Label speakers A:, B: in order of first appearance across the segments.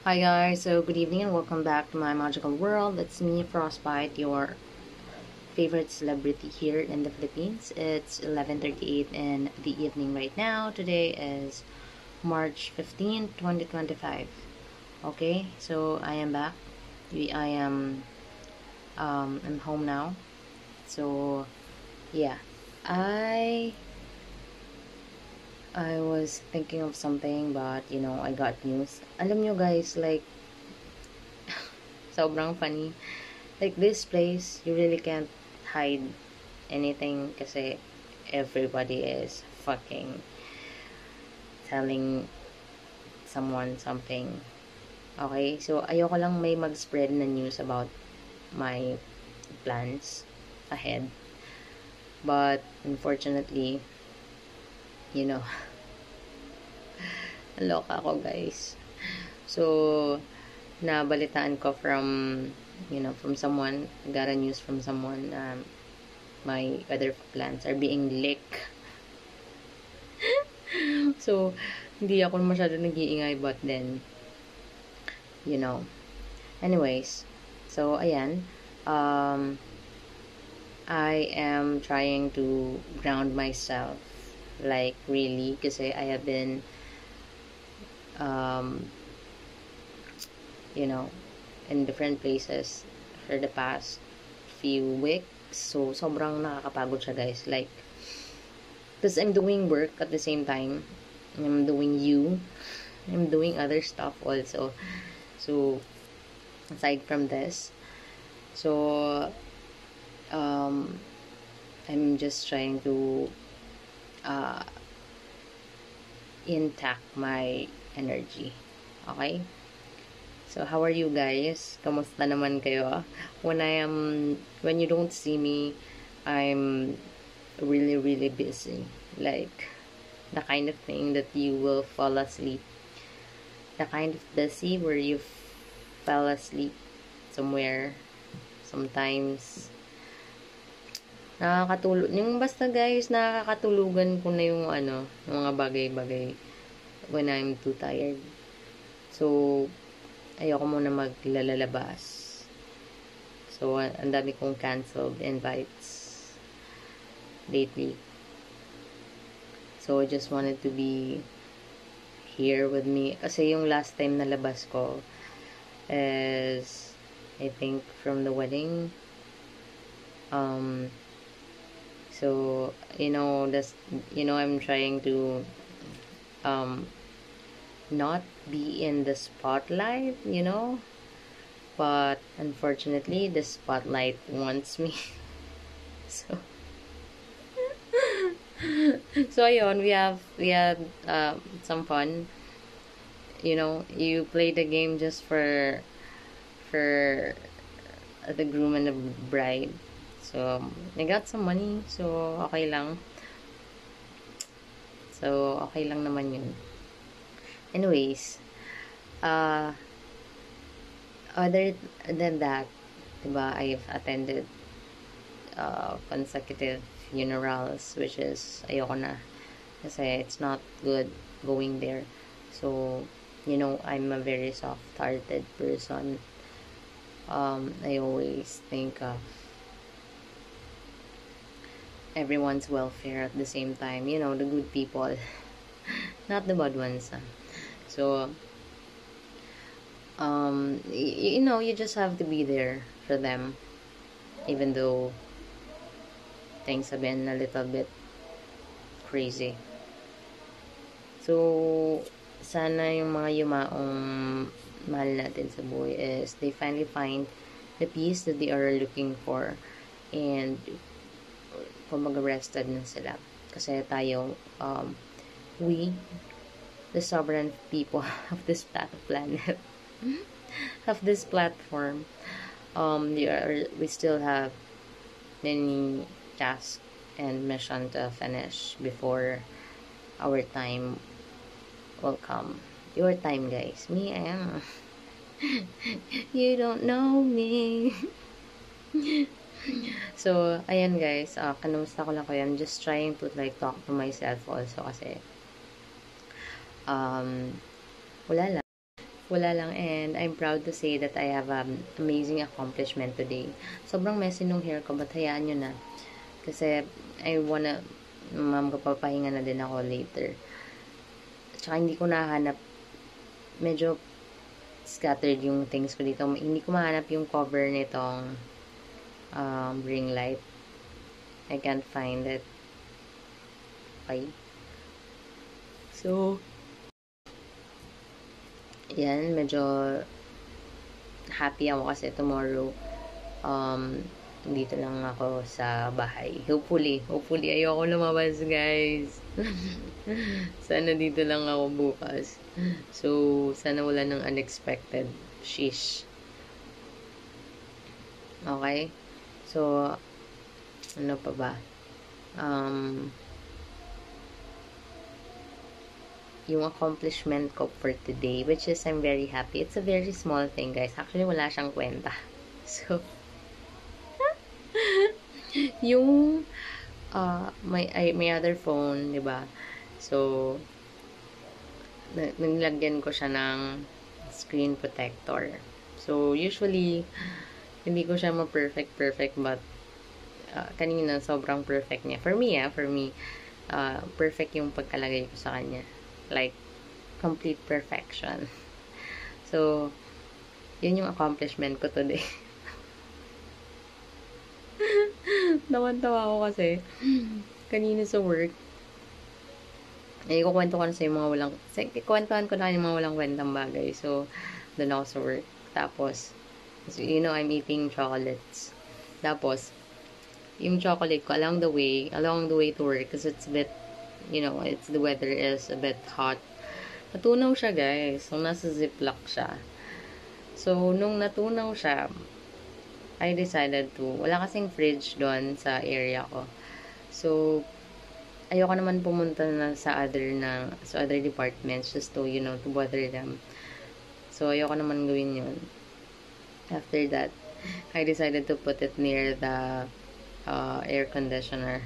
A: Hi guys, so good evening and welcome back to my magical world. It's me, Frostbite, your favorite celebrity here in the Philippines. It's 11:38 in the evening right now. Today is March 15, 2025. Okay, so I am back. I'm home now. So yeah, I I was thinking of something, but I got news. Alam nyo guys, like sobrang funny. Like this place, you really can't hide anything kasi everybody is fucking telling someone something. Okay? So, ayoko lang may mag-spread na news about my plans ahead. But, unfortunately, you know, naloka ako guys. So, nabalitaan ko from someone, got a news from someone, my other plans are being leaked. So, hindi ako masyado nag-iingay, but then, anyways, so, ayan, I am trying to ground myself, like, really, kasi I have been, in different places for the past few weeks, so, sobrang nakakapagod siya, guys, like, because I'm doing work at the same time, I'm doing other stuff also. So, aside from this, so, I'm just trying to intact my energy. Okay? So, how are you guys? Kamusta naman kayo? When you don't see me, I'm really, really busy. Like, the kind of thing that you will fall asleep. The kind of busy where you fell asleep somewhere. Sometimes, yung basta guys, nakakatulugan ko na yung mga bagay-bagay when I'm too tired. So, ayoko muna maglalabas. So, ang dami kong canceled invites lately. So, I just wanted to be here with me. Kasi yung last time na labas ko is, I think, from the wedding. So, I'm trying to, not be in the spotlight, but unfortunately, the spotlight wants me. So, so ayun, we had some fun. You play the game just for the groom and the bride. So, I got some money, so okay lang. So, okay lang naman yun. Anyways, other than that, diba, I've attended consecutive funerals, which is ayoko na kasi it's not good going there. So, I'm a very soft-hearted person. I always think of everyone's welfare at the same time, the good people, not the bad ones. So, you just have to be there for them, even though things have been a little bit crazy. So, sana yung mga yumaong mahal natin sa buhay is they finally find the peace that they are looking for, and kung mag-rested na sila. Kasi tayo, we, the sovereign people of this planet, of this platform, we still have many tasks and mission to finish before our time will come. Your time, guys. Me, I am. You don't know me. So, ayan guys, kamusta ko lang kayo. I'm just trying to like talk to myself also kasi wala lang. wala lang, and I'm proud to say that I have an amazing accomplishment today. Sobrang messy nung hair ko, but hayaan nyo na. Kasi, kapapahinga na din ako later. Tsaka hindi ko nahanap, medyo scattered yung things ko dito. Hindi ko mahanap yung cover nitong ring light. I can't find it. Okay. So, yan, medyo happy ako kasi tomorrow dito lang ako sa bahay. Hopefully ayoko lumabas, guys. Sana dito lang ako bukas. So, sana wala ng unexpected. Shish. Okay? So, ano pa ba? Yung accomplishment ko for today, which is I'm very happy. It's a very small thing, guys. Actually, wala siyang kwenta. So, yung my other phone, 'di ba? So, nilagyan ko siya ng screen protector. So, usually hindi ko siya ma-perfect, but kanina sobrang perfect niya. For me, perfect yung pagkalagay ko sa kanya. Like, complete perfection. So, yun yung accomplishment ko today. Tawan-tawa ako kasi kanina sa work, kukwentuhan ko na yung mga walang kwentang bagay. So, doon ako sa work. Tapos, I'm eating chocolates. Tapos, yung chocolate ko along the way to work, because it's a bit, the weather is a bit hot. Natunaw siya, guys. So, nasa ziplock siya. So, nung natunaw siya, I decided wala kasing fridge doon sa area ko. So, ayoko naman pumunta na sa other departments just to bother them. So, ayoko naman gawin yun. After that, I decided to put it near the air conditioner.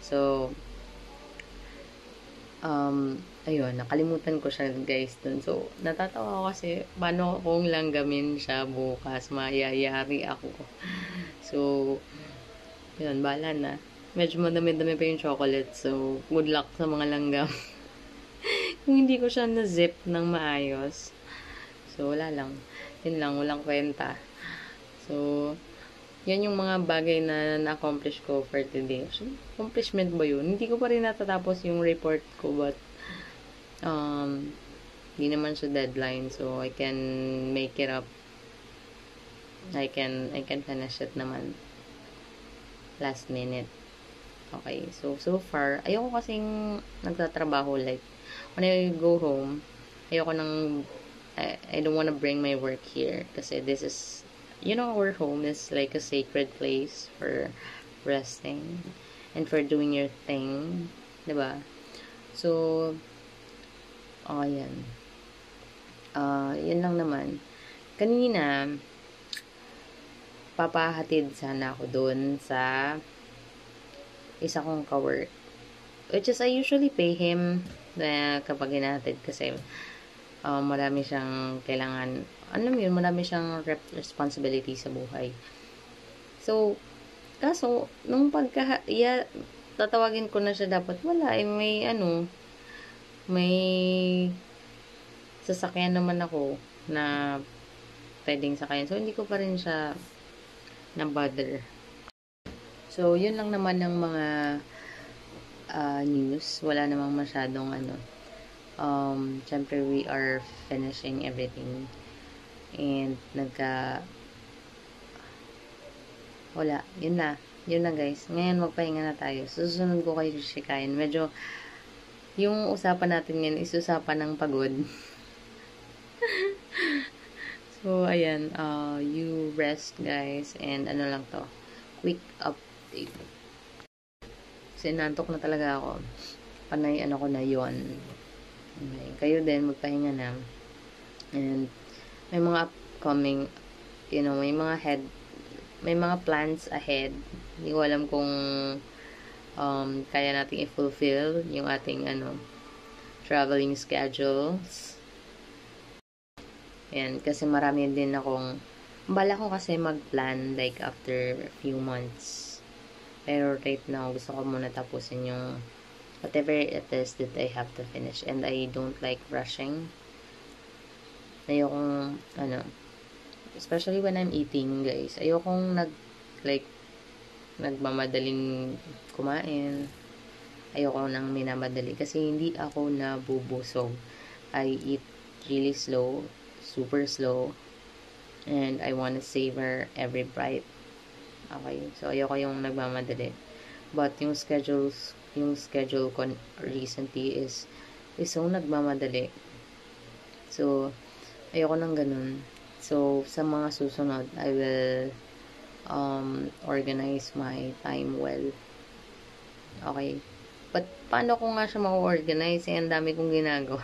A: So, ayun, nakalimutan ko siya, guys, dun. So, natatawa ako kasi paano kung langgamin siya bukas, mayayari ako. So, yun, bahala na. Medyo madami-dami pa yung chocolate, so good luck sa mga langgam. Kung hindi ko siya na-zip ng maayos. So, wala lang. Yun lang, walang kwenta. So, yan yung mga bagay na na-accomplish ko for today. Actually, accomplishment ba yun? Hindi ko pa rin natatapos yung report ko, but hindi naman siya deadline, so I can make it up. I can finish it naman last minute. Okay, so far, ayoko kasing nagtatrabaho, like, when I go home, ayoko I don't wanna bring my work here, kasi this is, our home is like a sacred place for resting and for doing your thing, diba? So, yan. Yun lang naman. Kanina, papahatid sana ako dun sa isa kong ka-work. Which is, I usually pay him kapag hinahatid kasi marami siyang kailangan, marami siyang responsibility sa buhay. So, kaso, nung tatawagin ko na siya, dapat wala, may sasakyan naman ako na pwedeng sakayan. So, hindi ko pa rin siya na-bother. So, yun lang naman ng mga news. Wala namang masyadong syempre, we are finishing everything. And, wala. Yun na, guys. Ngayon, magpahinga na tayo. Susunod ko kayo sikayin. Medyo, yung usapan natin ngayon is usapan ng pagod. So, ayan. You rest, guys. And, lang to. Quick update. Kasi nantok na talaga ako. Panay, ko na yon. Okay. Kayo din, magpahinga na. And, may mga upcoming, may mga plans ahead. Hindi ko alam kung kaya nating i-fulfill yung ating traveling schedules. And kasi marami din akong, bala ko kasi mag-plan like after a few months. Pero right now, gusto ko muna tapusin yung whatever it is that I have to finish. And I don't like rushing. Ayokong, especially when I'm eating, guys. Ayokong nagmamadaling kumain. Ayoko nang minamadali. Kasi hindi ako nabubusog. I eat really slow, super slow. And I want to savor every bite. Okay. So, ayoko yung nagmamadali. But yung schedule ko recently is so nagmamadali. So, ayoko nang ganun. So, sa mga susunod, I will organize my time well. Okay. But, paano ko nga siya ma-organize? Ang dami kong ginagawa.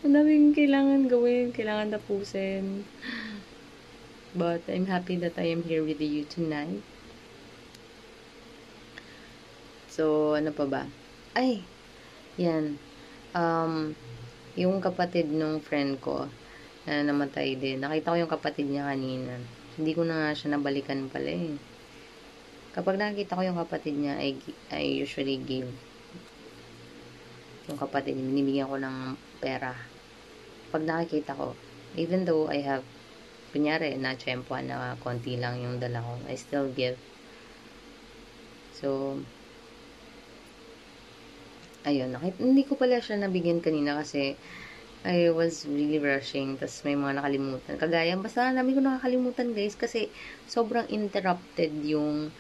A: Ang dami kong kailangan gawin, kailangan tapusin. But, I'm happy that I am here with you tonight. So, ano pa ba? Ay! Yan. Yung kapatid nung friend ko, na namatay din. Nakita ko yung kapatid niya kanina. Hindi ko na nga siya nabalikan pala eh. Kapag nakikita ko yung kapatid niya, I usually give yung kapatid niya. Binibigyan ko ng pera. Pag nakikita ko, even though I have, kunyari, na-tsempuan na konti lang yung dala ko, I still give. So, ayun. Hindi ko pala siya nabigyan kanina kasi I was really rushing. Tapos may mga nakalimutan. Kagaya, basta namin ko nakakalimutan guys kasi sobrang interrupted yung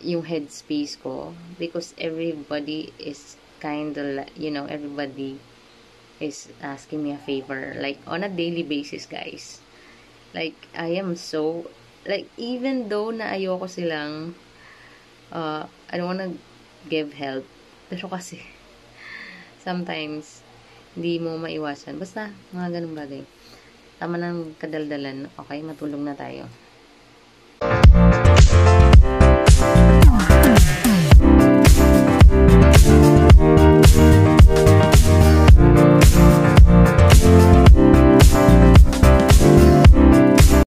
A: headspace ko because everybody is kind of, everybody is asking me a favor like on a daily basis guys. Like I am so, like even though na ayoko silang I don't wanna give help pero kasi sometimes hindi mo maiwasan. Basta mga ganung bagay. Tama ng kadaldalan. Okay, matulog na tayo.